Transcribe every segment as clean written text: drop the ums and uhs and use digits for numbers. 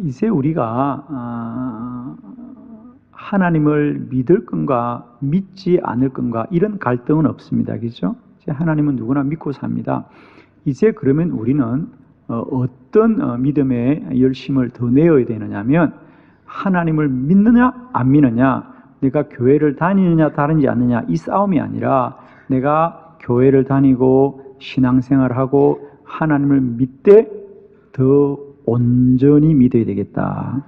이제 우리가 하나님을 믿을 건가 믿지 않을 건가 이런 갈등은 없습니다. 그렇죠? 하나님은 누구나 믿고 삽니다. 이제 그러면 우리는 어떤 믿음의 열심을 더 내어야 되느냐면 하나님을 믿느냐 안 믿느냐, 내가 교회를 다니느냐 다니지 않느냐 이 싸움이 아니라 내가 교회를 다니고 신앙생활하고 하나님을 믿되 더 온전히 믿어야 되겠다.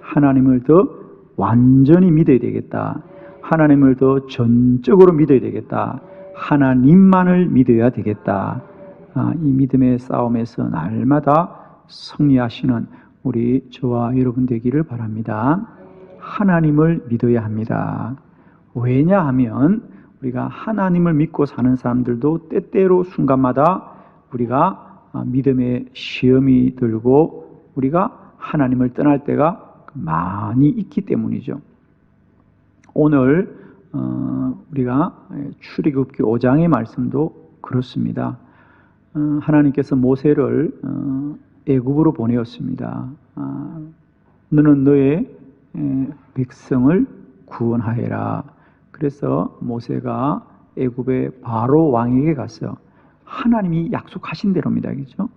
하나님을 더 완전히 믿어야 되겠다. 하나님을 더 전적으로 믿어야 되겠다. 하나님만을 믿어야 되겠다. 이 믿음의 싸움에서 날마다 승리하시는 우리 저와 여러분 되기를 바랍니다. 하나님을 믿어야 합니다. 왜냐하면 우리가 하나님을 믿고 사는 사람들도 때때로 순간마다 우리가 믿음의 시험이 들고 우리가 하나님을 떠날 때가 많이 있기 때문이죠. 오늘 우리가 출애굽기 5장의 말씀도 그렇습니다. 하나님께서 모세를 애굽으로 보내었습니다. 너는 너의 백성을 구원하여라. 그래서 모세가 애굽의 바로 왕에게 가서 하나님이 약속하신 대로입니다. 그렇죠?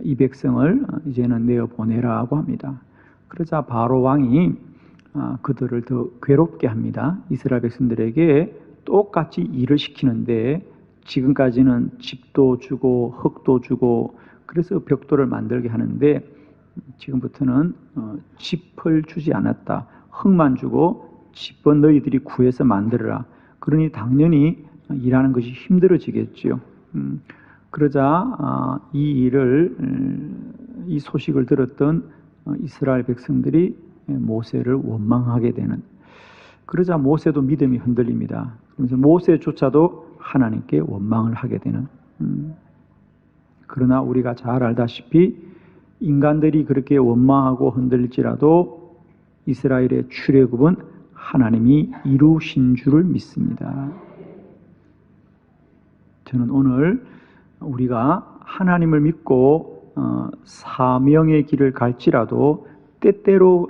이 백성을 이제는 내어 보내라고 합니다. 그러자 바로 왕이 그들을 더 괴롭게 합니다. 이스라엘 백성들에게 똑같이 일을 시키는데 지금까지는 집도 주고 흙도 주고 그래서 벽돌을 만들게 하는데 지금부터는 집을 주지 않았다. 흙만 주고 집은 너희들이 구해서 만들어라. 그러니 당연히 일하는 것이 힘들어지겠죠. 그러자 이 소식을 들었던 이스라엘 백성들이 모세를 원망하게 되는, 그러자 모세도 믿음이 흔들립니다. 그래서 모세조차도 하나님께 원망을 하게 되는. 그러나 우리가 잘 알다시피 인간들이 그렇게 원망하고 흔들릴지라도 이스라엘의 출애굽은 하나님이 이루신 줄을 믿습니다. 저는 오늘 우리가 하나님을 믿고 사명의 길을 갈지라도 때때로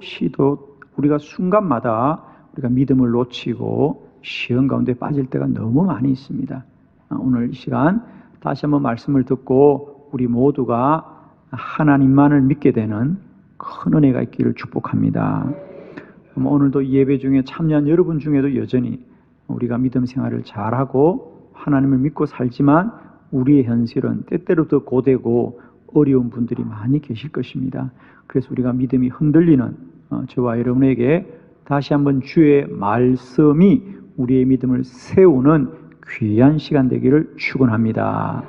우리가 순간마다 우리가 믿음을 놓치고 시험 가운데 빠질 때가 너무 많이 있습니다. 오늘 이 시간 다시 한번 말씀을 듣고 우리 모두가 하나님만을 믿게 되는 큰 은혜가 있기를 축복합니다. 오늘도 예배 중에 참여한 여러분 중에도 여전히 우리가 믿음 생활을 잘하고 하나님을 믿고 살지만 우리의 현실은 때때로 더 고되고 어려운 분들이 많이 계실 것입니다. 그래서 우리가 믿음이 흔들리는 저와 여러분에게 다시 한번 주의 말씀이 우리의 믿음을 세우는 귀한 시간 되기를 축원합니다.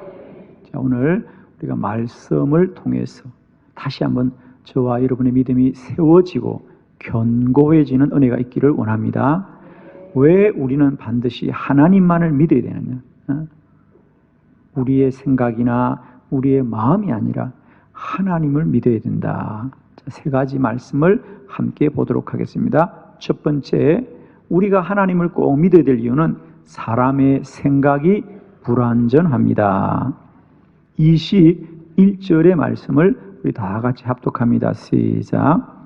자, 오늘 우리가 말씀을 통해서 다시 한번 저와 여러분의 믿음이 세워지고 견고해지는 은혜가 있기를 원합니다. 왜 우리는 반드시 하나님만을 믿어야 되느냐? 우리의 생각이나 우리의 마음이 아니라 하나님을 믿어야 된다. 자, 세 가지 말씀을 함께 보도록 하겠습니다. 첫 번째, 우리가 하나님을 꼭 믿어야 될 이유는 사람의 생각이 불완전합니다. 21절의 말씀을 우리 다 같이 합독합니다. 시작.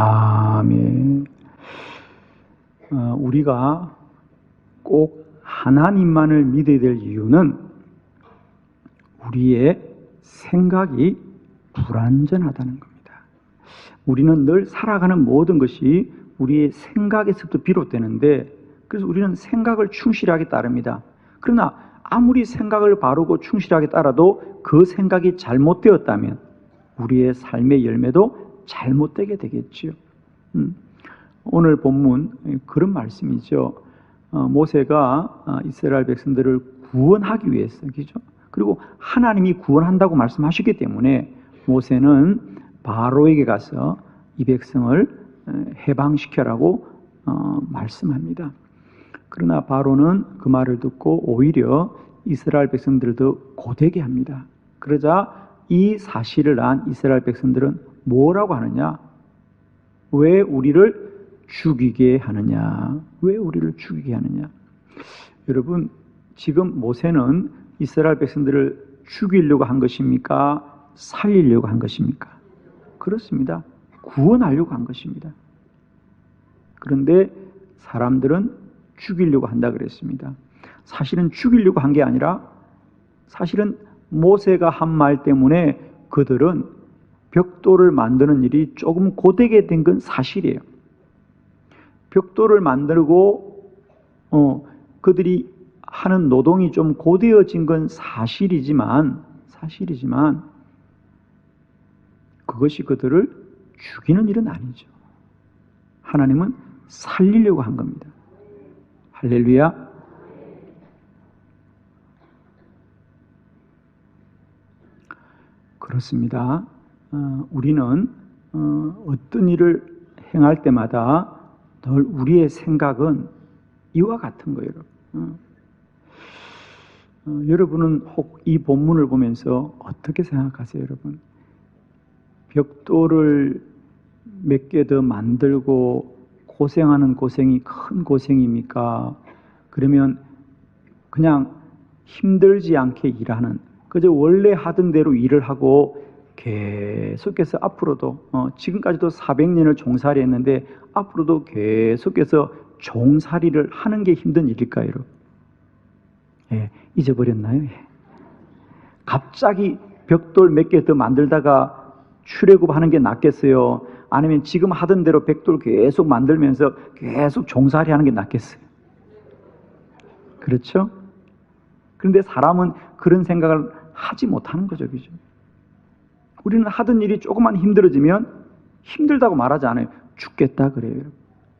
아멘. 우리가 꼭 하나님만을 믿어야 될 이유는 우리의 생각이 불완전하다는 겁니다. 우리는 늘 살아가는 모든 것이 우리의 생각에서부터 비롯되는데, 그래서 우리는 생각을 충실하게 따릅니다. 그러나 아무리 생각을 바르고 충실하게 따라도 그 생각이 잘못되었다면 우리의 삶의 열매도 잘못되게 되겠지요. 오늘 본문 그런 말씀이죠. 모세가 이스라엘 백성들을 구원하기 위해서, 그죠? 그리고 하나님이 구원한다고 말씀하셨기 때문에 모세는 바로에게 가서 이 백성을 해방시켜라고 말씀합니다. 그러나 바로는 그 말을 듣고 오히려 이스라엘 백성들을 더 고되게 합니다. 그러자 이 사실을 안 이스라엘 백성들은 뭐라고 하느냐? 왜 우리를 죽이게 하느냐? 왜 우리를 죽이게 하느냐? 여러분, 지금 모세는 이스라엘 백성들을 죽이려고 한 것입니까? 살리려고 한 것입니까? 그렇습니다. 구원하려고 한 것입니다. 그런데 사람들은 죽이려고 한다 그랬습니다. 사실은 죽이려고 한 게 아니라 사실은 모세가 한 말 때문에 그들은 벽돌을 만드는 일이 조금 고되게 된 건 사실이에요. 벽돌을 만들고 그들이 하는 노동이 좀 고되어진 건 사실이지만 그것이 그들을 죽이는 일은 아니죠. 하나님은 살리려고 한 겁니다. 할렐루야. 그렇습니다. 우리는 어떤 일을 행할 때마다 늘 우리의 생각은 이와 같은 거예요. 여러분은 혹 이 본문을 보면서 어떻게 생각하세요, 여러분? 벽돌을 몇 개 더 만들고 고생하는 고생이 큰 고생입니까? 그러면 그냥 힘들지 않게 일하는, 그저 원래 하던 대로 일을 하고 계속해서 앞으로도 지금까지도 400년을 종살이 했는데 앞으로도 계속해서 종살이를 하는 게 힘든 일일까요, 여러분? 예, 잊어버렸나요? 예. 갑자기 벽돌 몇 개 더 만들다가 출애굽하는 게 낫겠어요? 아니면 지금 하던 대로 벽돌 계속 만들면서 계속 종살이 하는 게 낫겠어요? 그렇죠? 그런데 사람은 그런 생각을 하지 못하는 거죠, 그죠? 우리는 하던 일이 조금만 힘들어지면 힘들다고 말하지 않아요. 죽겠다 그래요.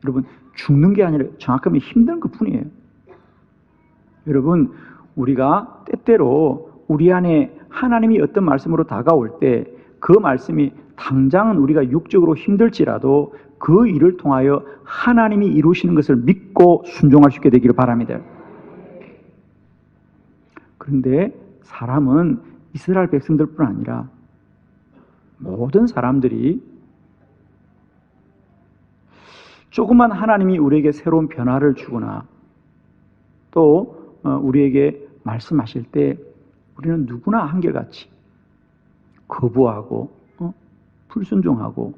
여러분, 죽는 게 아니라 정확하면 힘든 것 뿐이에요. 여러분, 우리가 때때로 우리 안에 하나님이 어떤 말씀으로 다가올 때 그 말씀이 당장은 우리가 육적으로 힘들지라도 그 일을 통하여 하나님이 이루시는 것을 믿고 순종할 수 있게 되기를 바랍니다. 그런데 사람은 이스라엘 백성들뿐 아니라 모든 사람들이 조그만 하나님이 우리에게 새로운 변화를 주거나 또 우리에게 말씀하실 때 우리는 누구나 한결같이 거부하고 불순종하고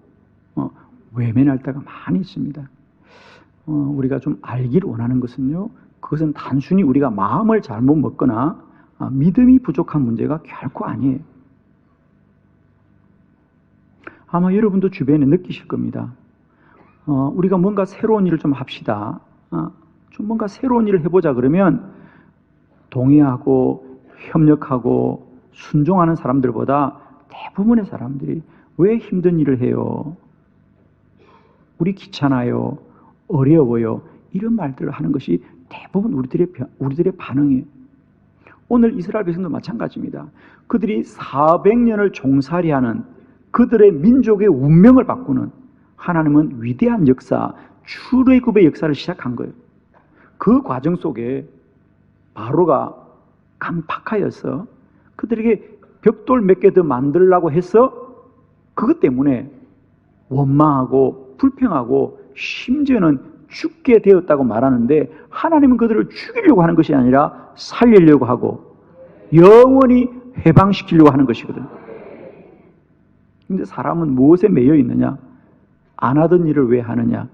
외면할 때가 많이 있습니다. 우리가 좀 알기를 원하는 것은요, 그것은 단순히 우리가 마음을 잘못 먹거나 믿음이 부족한 문제가 결코 아니에요. 아마 여러분도 주변에 느끼실 겁니다. 우리가 뭔가 새로운 일을 좀 합시다. 좀 뭔가 새로운 일을 해보자 그러면 동의하고 협력하고 순종하는 사람들보다 대부분의 사람들이 왜 힘든 일을 해요? 우리 귀찮아요. 어려워요. 이런 말들을 하는 것이 대부분 우리들의 반응이에요. 오늘 이스라엘 백성도 마찬가지입니다. 그들이 400년을 종살이하는 그들의 민족의 운명을 바꾸는 하나님은 위대한 역사, 출애굽의 역사를 시작한 거예요. 그 과정 속에 바로가 깜팍하여서 그들에게 벽돌 몇 개 더 만들려고 해서 그것 때문에 원망하고 불평하고 심지어는 죽게 되었다고 말하는데 하나님은 그들을 죽이려고 하는 것이 아니라 살리려고 하고 영원히 해방시키려고 하는 것이거든요. 그런데 사람은 무엇에 매여 있느냐? 안 하던 일을 왜 하느냐?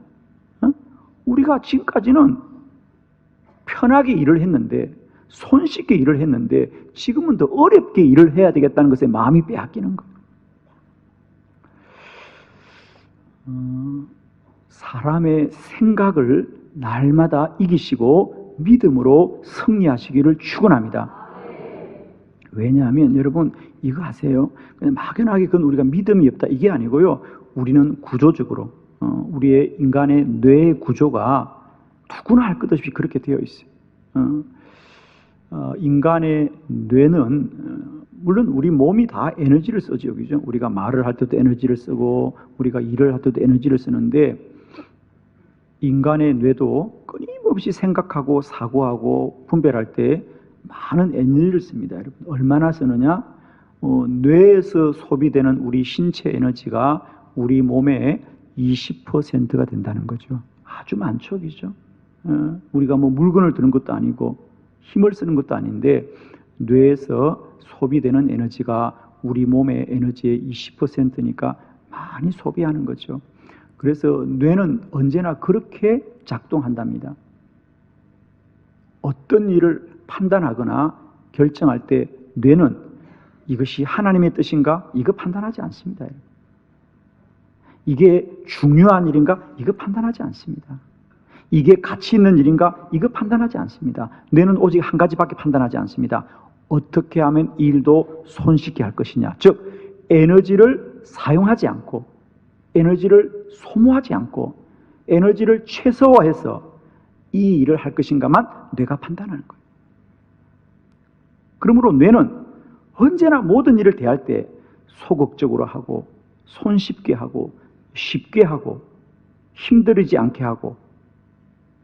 우리가 지금까지는 편하게 일을 했는데 손쉽게 일을 했는데 지금은 더 어렵게 일을 해야 되겠다는 것에 마음이 빼앗기는 거예요. 사람의 생각을 날마다 이기시고 믿음으로 승리하시기를 축원합니다. 왜냐하면 여러분 이거 아세요? 그냥 막연하게 그건 우리가 믿음이 없다 이게 아니고요. 우리는 구조적으로 우리의 인간의 뇌의 구조가 누구나 할 것 없이 그렇게 되어 있어요. 인간의 뇌는 물론 우리 몸이 다 에너지를 쓰죠, 그죠? 우리가 말을 할 때도 에너지를 쓰고 우리가 일을 할 때도 에너지를 쓰는데 인간의 뇌도 끊임없이 생각하고 사고하고 분별할 때 많은 에너지를 씁니다. 여러분 얼마나 쓰느냐? 뇌에서 소비되는 우리 신체 에너지가 우리 몸에 20%가 된다는 거죠. 아주 많죠, 그죠? 우리가 뭐 물건을 드는 것도 아니고 힘을 쓰는 것도 아닌데 뇌에서 소비되는 에너지가 우리 몸의 에너지의 20%니까 많이 소비하는 거죠. 그래서 뇌는 언제나 그렇게 작동한답니다. 어떤 일을 판단하거나 결정할 때 뇌는 이것이 하나님의 뜻인가? 이거 판단하지 않습니다. 이게 중요한 일인가? 이거 판단하지 않습니다. 이게 가치 있는 일인가? 이거 판단하지 않습니다. 뇌는 오직 한 가지밖에 판단하지 않습니다. 어떻게 하면 이 일도 손쉽게 할 것이냐. 즉 에너지를 사용하지 않고 에너지를 소모하지 않고 에너지를 최소화해서 이 일을 할 것인가만 뇌가 판단하는 거예요. 그러므로 뇌는 언제나 모든 일을 대할 때 소극적으로 하고 손쉽게 하고 쉽게 하고 힘들이지 않게 하고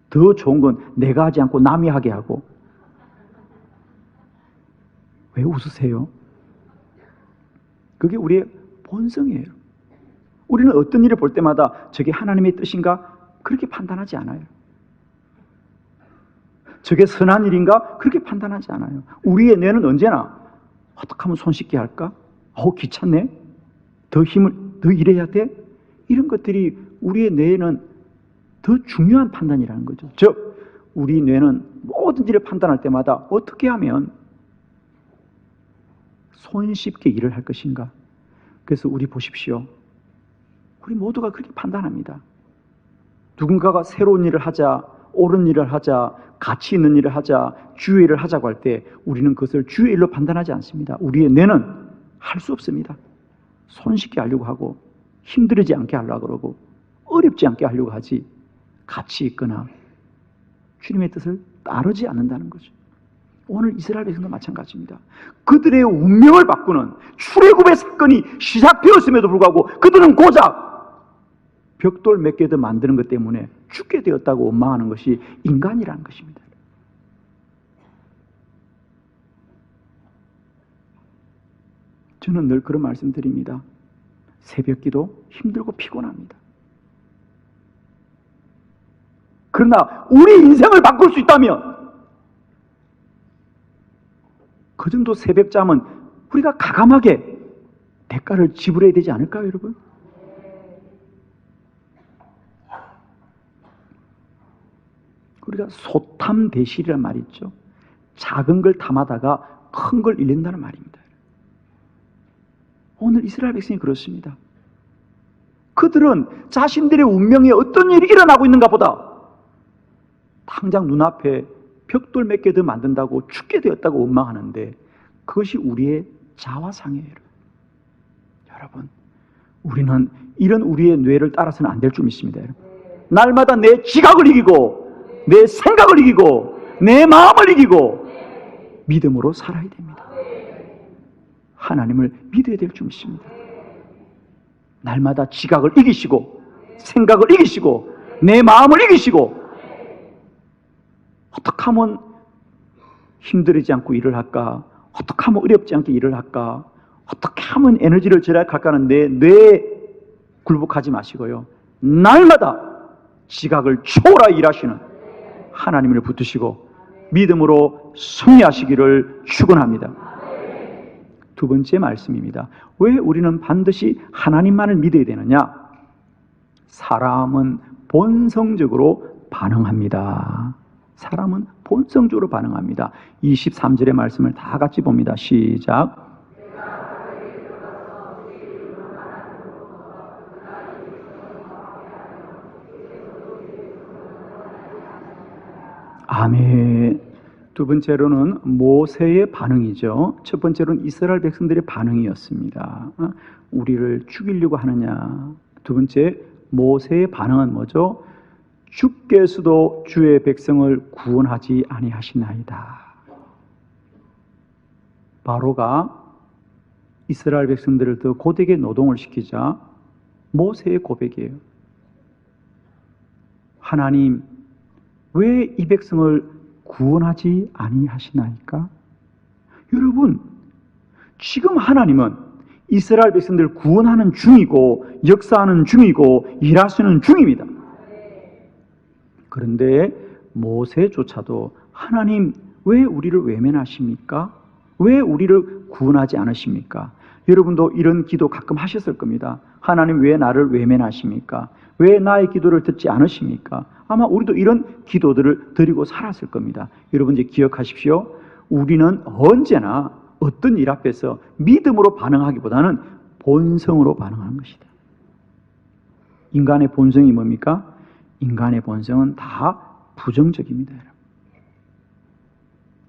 더 좋은 건 내가 하지 않고 남이 하게 하고. 왜 웃으세요? 그게 우리의 본성이에요. 우리는 어떤 일을 볼 때마다 저게 하나님의 뜻인가? 그렇게 판단하지 않아요. 저게 선한 일인가? 그렇게 판단하지 않아요. 우리의 뇌는 언제나 어떻게 하면 손쉽게 할까? 귀찮네? 더 일해야 돼? 이런 것들이 우리의 뇌에는 더 중요한 판단이라는 거죠. 즉, 우리 뇌는 모든 일을 판단할 때마다 어떻게 하면 손쉽게 일을 할 것인가? 그래서 우리 보십시오. 우리 모두가 그렇게 판단합니다. 누군가가 새로운 일을 하자, 옳은 일을 하자, 가치 있는 일을 하자, 주의 일을 하자고 할 때 우리는 그것을 주의 일로 판단하지 않습니다. 우리의 뇌는 할 수 없습니다. 손쉽게 하려고 하고 힘들지 않게 하려고 그러고 어렵지 않게 하려고 하지 가치 있거나 주님의 뜻을 따르지 않는다는 거죠. 오늘 이스라엘 백성도 마찬가지입니다. 그들의 운명을 바꾸는 출애굽의 사건이 시작되었음에도 불구하고 그들은 고작 벽돌 몇 개 더 만드는 것 때문에 죽게 되었다고 원망하는 것이 인간이라는 것입니다. 저는 늘 그런 말씀 드립니다. 새벽기도 힘들고 피곤합니다. 그러나 우리 인생을 바꿀 수 있다면 그 정도 새벽잠은 우리가 가감하게 대가를 지불해야 되지 않을까요, 여러분? 우리가 소탐대실이란 말이 있죠. 작은 걸 탐하다가 큰 걸 잃는다는 말입니다. 오늘 이스라엘 백성이 그렇습니다. 그들은 자신들의 운명에 어떤 일이 일어나고 있는가 보다 당장 눈앞에 벽돌 몇 개 더 만든다고 죽게 되었다고 원망하는데 그것이 우리의 자화상이에요. 여러분, 우리는 이런 우리의 뇌를 따라서는 안 될 줄 믿습니다. 날마다 내 지각을 이기고 내 생각을 이기고 내 마음을 이기고 믿음으로 살아야 됩니다. 하나님을 믿어야 될 줄 믿습니다. 날마다 지각을 이기시고 생각을 이기시고 내 마음을 이기시고 어떻게 하면 힘들지 않고 일을 할까? 어떻게 하면 어렵지 않게 일을 할까? 어떻게 하면 에너지를 절약할까 하는데 뇌에 굴복하지 마시고요. 날마다 지각을 초월하여 일하시는 하나님을 붙드시고 믿음으로 승리하시기를 축원합니다. 두 번째 말씀입니다. 왜 우리는 반드시 하나님만을 믿어야 되느냐? 사람은 본성적으로 반응합니다. 사람은 본성적으로 반응합니다. 23절의 말씀을 다 같이 봅니다. 시작. 아멘. 두 번째로는 모세의 반응이죠. 첫 번째로는 이스라엘 백성들의 반응이었습니다. 우리를 죽이려고 하느냐. 두 번째, 모세의 반응은 뭐죠? 주께서도 주의 백성을 구원하지 아니하시나이다. 바로가 이스라엘 백성들을 더 고되게 노동을 시키자 모세의 고백이에요. 하나님, 왜 이 백성을 구원하지 아니하시나이까? 여러분, 지금 하나님은 이스라엘 백성들을 구원하는 중이고 역사하는 중이고 일하시는 중입니다. 그런데 모세조차도 하나님 왜 우리를 외면하십니까? 왜 우리를 구원하지 않으십니까? 여러분도 이런 기도 가끔 하셨을 겁니다. 하나님 왜 나를 외면하십니까? 왜 나의 기도를 듣지 않으십니까? 아마 우리도 이런 기도들을 드리고 살았을 겁니다. 여러분 이제 기억하십시오. 우리는 언제나 어떤 일 앞에서 믿음으로 반응하기보다는 본성으로 반응하는 것이다. 인간의 본성이 뭡니까? 인간의 본성은 다 부정적입니다. 여러분.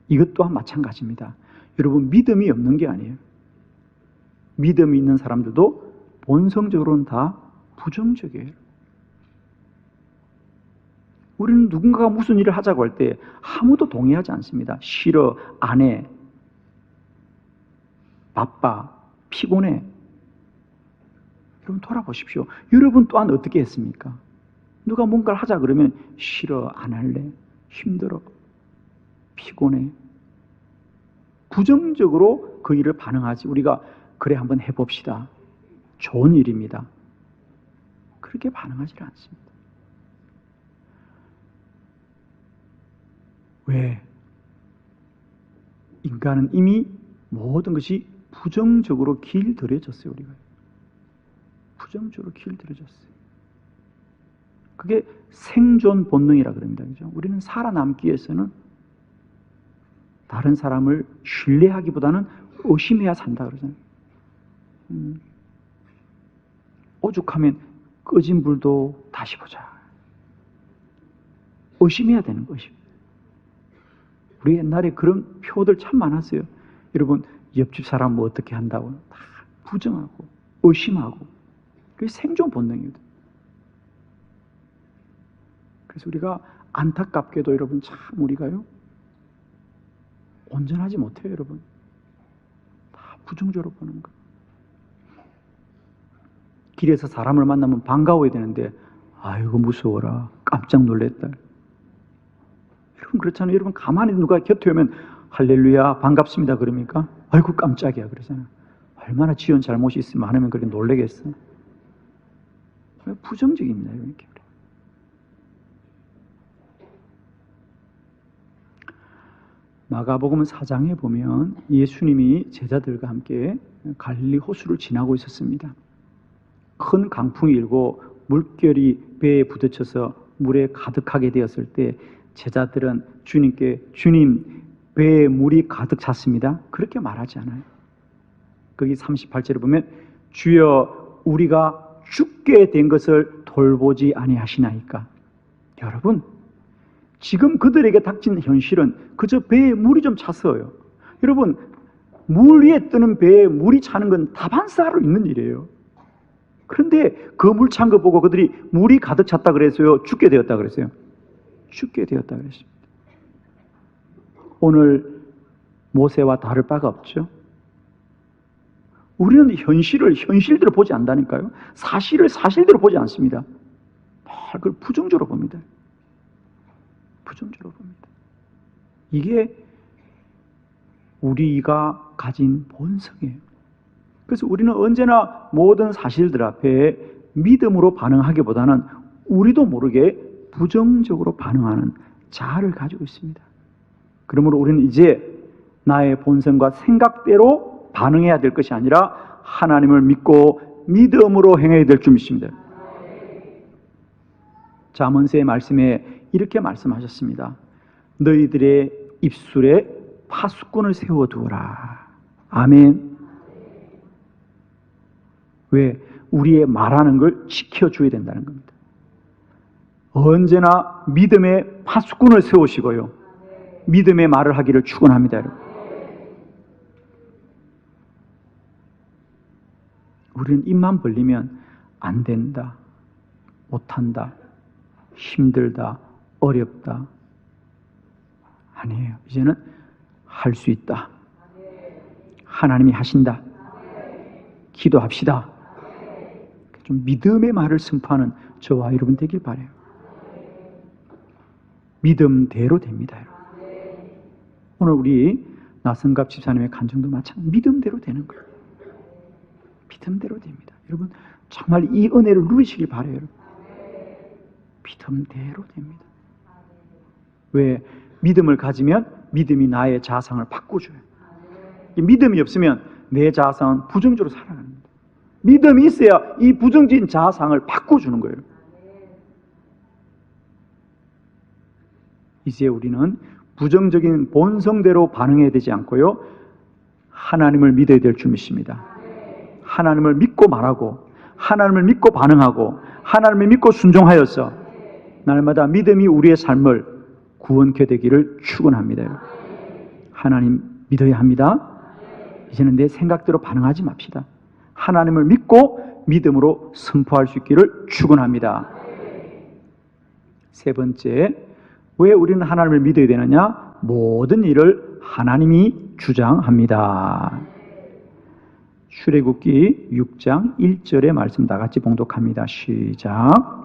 이것 또한 마찬가지입니다. 여러분 믿음이 없는 게 아니에요. 믿음이 있는 사람들도 본성적으로는 다 부정적이에요. 우리는 누군가가 무슨 일을 하자고 할 때 아무도 동의하지 않습니다. 싫어, 안 해, 바빠, 피곤해. 여러분 돌아보십시오. 여러분 또한 어떻게 했습니까? 누가 뭔가를 하자 그러면 싫어, 안 할래, 힘들어, 피곤해. 부정적으로 그 일을 반응하지. 우리가 그래 한번 해봅시다. 좋은 일입니다. 그렇게 반응하지 않습니다. 왜? 인간은 이미 모든 것이 부정적으로 길들여졌어요. 우리가 부정적으로 길들여졌어요. 그게 생존 본능이라 그럽니다. 그죠? 우리는 살아남기 위해서는 다른 사람을 신뢰하기보다는 의심해야 산다 그러잖아요. 오죽하면 꺼진 불도 다시 보자. 의심해야 되는 것이. 우리 옛날에 그런 표들 참 많았어요. 여러분 옆집 사람 뭐 어떻게 한다고 다 부정하고 의심하고. 그게 생존 본능이거든요. 그래서 우리가 안타깝게도 여러분 참 우리가요 온전하지 못해요. 여러분 다 부정적으로 보는 거. 길에서 사람을 만나면 반가워야 되는데 아이고 무서워라, 깜짝 놀랬다. 여러분 그렇잖아요. 여러분 가만히 누가 곁에 오면 할렐루야 반갑습니다 그럽니까? 아이고 깜짝이야 그러잖아요. 얼마나 지은 잘못이 있으면 안 하면 그렇게 놀래겠어. 부정적입니다. 이렇게. 마가복음 4장에 보면 예수님이 제자들과 함께 갈릴리 호수를 지나고 있었습니다. 큰 강풍이 일고 물결이 배에 부딪혀서 물에 가득하게 되었을 때 제자들은 주님께 주님 배에 물이 가득 찼습니다. 그렇게 말하지 않아요. 거기 38절에 보면 주여 우리가 죽게 된 것을 돌보지 아니하시나이까. 여러분 지금 그들에게 닥친 현실은 그저 배에 물이 좀 찼어요. 여러분 물 위에 뜨는 배에 물이 차는 건 다반사로 있는 일이에요. 그런데 그 물 찬 거 보고 그들이 물이 가득 찼다 그랬어요? 죽게 되었다 그랬어요? 죽게 되었다 그랬습니다. 오늘 모세와 다를 바가 없죠. 우리는 현실을 현실대로 보지 않다니까요. 사실을 사실대로 보지 않습니다. 그걸 부정적으로 봅니다. 부정적으로 봅니다. 이게 우리가 가진 본성이에요. 그래서 우리는 언제나 모든 사실들 앞에 믿음으로 반응하기보다는 우리도 모르게 부정적으로 반응하는 자아를 가지고 있습니다. 그러므로 우리는 이제 나의 본성과 생각대로 반응해야 될 것이 아니라 하나님을 믿고 믿음으로 행해야 될 줄 믿습니다. 잠언서의 말씀에 이렇게 말씀하셨습니다. 너희들의 입술에 파수꾼을 세워두어라. 아멘. 왜? 우리의 말하는 걸 지켜줘야 된다는 겁니다. 언제나 믿음의 파수꾼을 세우시고요. 믿음의 말을 하기를 축원합니다. 여러분. 우리는 입만 벌리면 안 된다, 못한다, 힘들다, 어렵다. 아니에요. 이제는 할 수 있다. 하나님이 하신다. 기도합시다. 좀 믿음의 말을 선포하는 저와 여러분 되길 바라요. 믿음대로 됩니다. 여러분. 오늘 우리 나성갑 집사님의 간증도 마찬가지 믿음대로 되는 거예요. 믿음대로 됩니다. 여러분 정말 이 은혜를 누리시길 바라요. 여러분. 믿음대로 됩니다. 왜? 믿음을 가지면 믿음이 나의 자상을 바꿔줘요. 믿음이 없으면 내 자상은 부정적으로 살아갑니다. 믿음이 있어야 이 부정적인 자상을 바꿔주는 거예요. 이제 우리는 부정적인 본성대로 반응해야 되지 않고요, 하나님을 믿어야 될 줄 믿습니다. 하나님을 믿고 말하고, 하나님을 믿고 반응하고, 하나님을 믿고 순종하여서 날마다 믿음이 우리의 삶을 구원케 되기를 축원합니다. 하나님 믿어야 합니다. 이제는 내 생각대로 반응하지 맙시다. 하나님을 믿고 믿음으로 선포할 수 있기를 축원합니다. 세 번째, 왜 우리는 하나님을 믿어야 되느냐? 모든 일을 하나님이 주장합니다. 출애굽기 6장 1절의 말씀 다 같이 봉독합니다. 시작.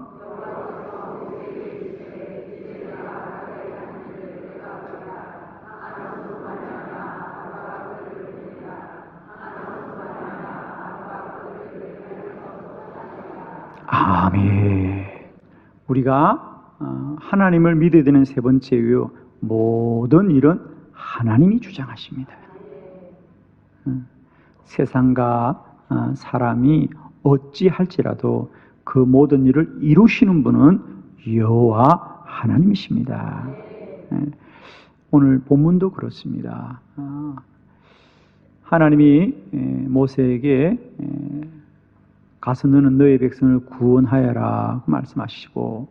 아멘. 우리가 하나님을 믿어야 되는 세 번째 이유, 모든 일은 하나님이 주장하십니다. 세상과 사람이 어찌할지라도 그 모든 일을 이루시는 분은 여호와 하나님이십니다. 오늘 본문도 그렇습니다. 하나님이 모세에게 가서 너는 너의 백성을 구원하여라 말씀하시고,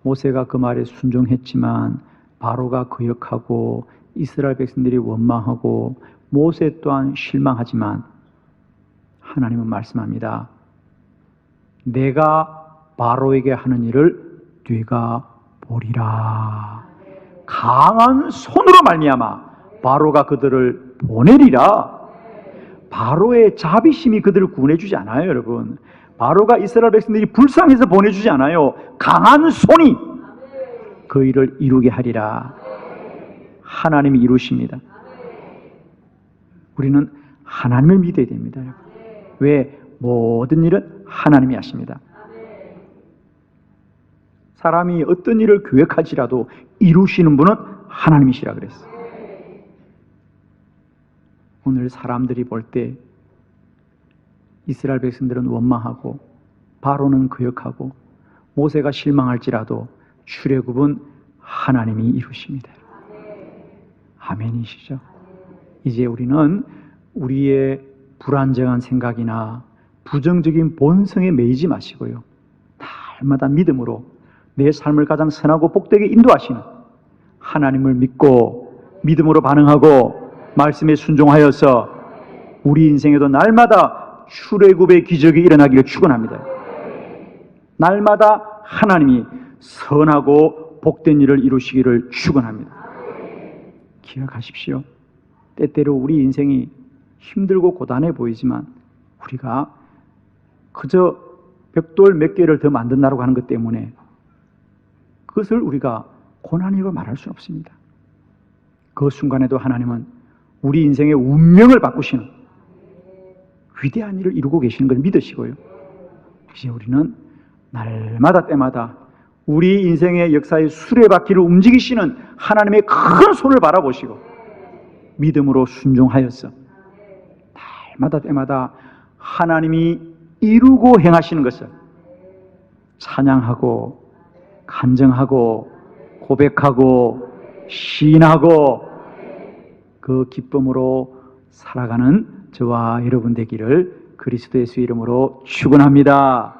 모세가 그 말에 순종했지만 바로가 거역하고 이스라엘 백성들이 원망하고 모세 또한 실망하지만 하나님은 말씀합니다. 내가 바로에게 하는 일을 네가 보리라. 강한 손으로 말미암아 바로가 그들을 보내리라. 바로의 자비심이 그들을 구원해주지 않아요, 여러분. 바로가 이스라엘 백성들이 불쌍해서 보내주지 않아요. 강한 손이 그 일을 이루게 하리라. 하나님이 이루십니다. 우리는 하나님을 믿어야 됩니다. 왜? 모든 일은 하나님이 하십니다. 사람이 어떤 일을 계획할지라도 이루시는 분은 하나님이시라 그랬어요. 오늘 사람들이 볼 때 이스라엘 백성들은 원망하고 바로는 거역하고 모세가 실망할지라도 출애굽은 하나님이 이루십니다. 아멘이시죠? 이제 우리는 우리의 불안정한 생각이나 부정적인 본성에 매이지 마시고요, 날마다 믿음으로 내 삶을 가장 선하고 복되게 인도하시는 하나님을 믿고 믿음으로 반응하고 말씀에 순종하여서 우리 인생에도 날마다 출애굽의 기적이 일어나기를 축원합니다. 날마다 하나님이 선하고 복된 일을 이루시기를 축원합니다. 기억하십시오. 때때로 우리 인생이 힘들고 고단해 보이지만 우리가 그저 벽돌 몇 개를 더 만든다고 하는 것 때문에 그것을 우리가 고난이라고 말할 수는 없습니다. 그 순간에도 하나님은 우리 인생의 운명을 바꾸시는 위대한 일을 이루고 계시는 걸 믿으시고요, 이제 우리는 날마다 때마다 우리 인생의 역사의 수레바퀴를 움직이시는 하나님의 큰 손을 바라보시고 믿음으로 순종하여서 날마다 때마다 하나님이 이루고 행하시는 것을 찬양하고 간증하고 고백하고 시인하고 그 기쁨으로 살아가는 저와 여러분 되기를 그리스도 예수의 이름으로 축원합니다.